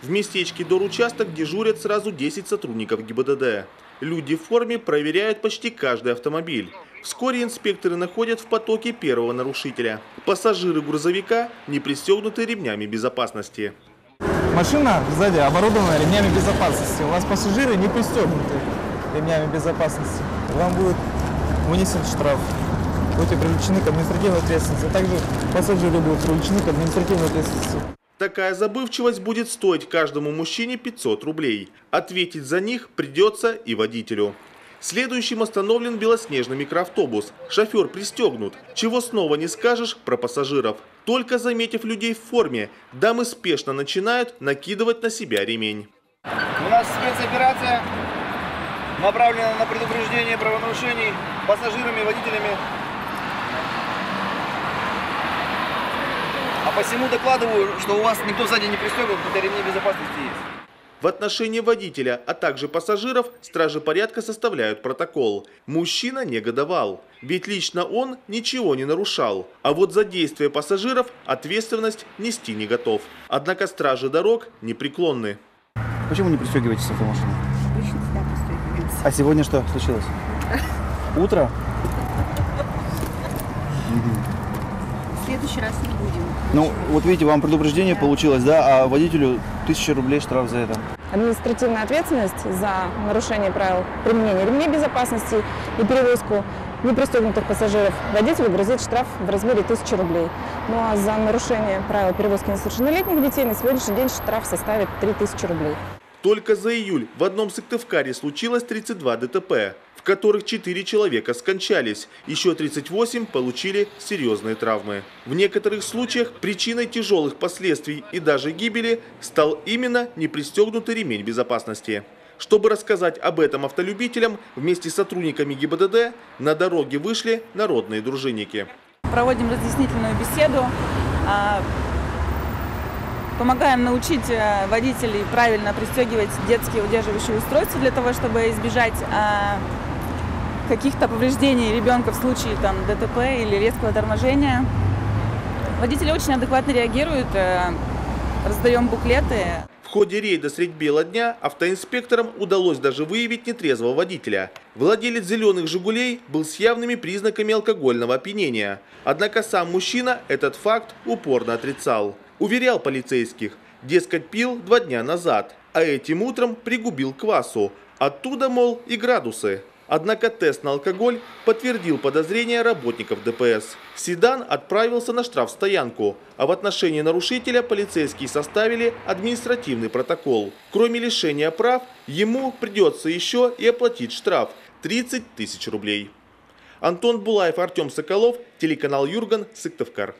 В местечке Доручасток дежурят сразу 10 сотрудников ГИБДД. Люди в форме проверяют почти каждый автомобиль. Вскоре инспекторы находят в потоке первого нарушителя. Пассажиры грузовика не пристегнуты ремнями безопасности. Машина сзади оборудована ремнями безопасности. У вас пассажиры не пристегнуты ремнями безопасности. Вам будет вынесен штраф. Будете привлечены к административной ответственности. А также пассажиры будут привлечены к административной ответственности. Такая забывчивость будет стоить каждому мужчине 500 рублей. Ответить за них придется и водителю. Следующим остановлен белоснежный микроавтобус. Шофер пристегнут. Чего снова не скажешь про пассажиров. Только заметив людей в форме, дамы спешно начинают накидывать на себя ремень. У нас спецоперация направлена на предупреждение правонарушений пассажирами и водителями. А посему докладываю, что у вас никто сзади не пристегнут, хотя ремни безопасности есть. В отношении водителя, а также пассажиров, стражи порядка составляют протокол. Мужчина негодовал, ведь лично он ничего не нарушал. А вот за действия пассажиров ответственность нести не готов. Однако стражи дорог непреклонны. Почему не пристегиваетесь в автомашину? Обычно всегда пристегиваемся. А сегодня что случилось? Утро? В следующий раз не будем. Ну, вот видите, вам предупреждение получилось, да, а водителю 1000 рублей штраф за это. Административная ответственность за нарушение правил применения ремней безопасности и перевозку непристегнутых пассажиров водителю грозит штраф в размере 1000 рублей. Ну а за нарушение правил перевозки несовершеннолетних детей на сегодняшний день штраф составит 3000 рублей. Только за июль в одном Сыктывкаре случилось 32 ДТП, в которых 4 человека скончались, еще 38 получили серьезные травмы. В некоторых случаях причиной тяжелых последствий и даже гибели стал именно непристегнутый ремень безопасности. Чтобы рассказать об этом автолюбителям, вместе с сотрудниками ГИБДД на дороге вышли народные дружинники. Проводим разъяснительную беседу. Помогаем научить водителей правильно пристегивать детские удерживающие устройства для того, чтобы избежать каких-то повреждений ребенка в случае ДТП или резкого торможения. Водители очень адекватно реагируют, раздаем буклеты. В ходе рейда средь бела дня автоинспекторам удалось даже выявить нетрезвого водителя. Владелец зеленых «Жигулей» был с явными признаками алкогольного опьянения. Однако сам мужчина этот факт упорно отрицал. Уверял полицейских, дескать, пил 2 дня назад, а этим утром пригубил квасу. Оттуда, мол, и градусы. Однако тест на алкоголь подтвердил подозрения работников ДПС. Седан отправился на штрафстоянку, а в отношении нарушителя полицейские составили административный протокол. Кроме лишения прав, ему придется еще и оплатить штраф – 30 000 рублей. Антон Булаев, Артем Соколов, телеканал Юрган, Сыктывкар.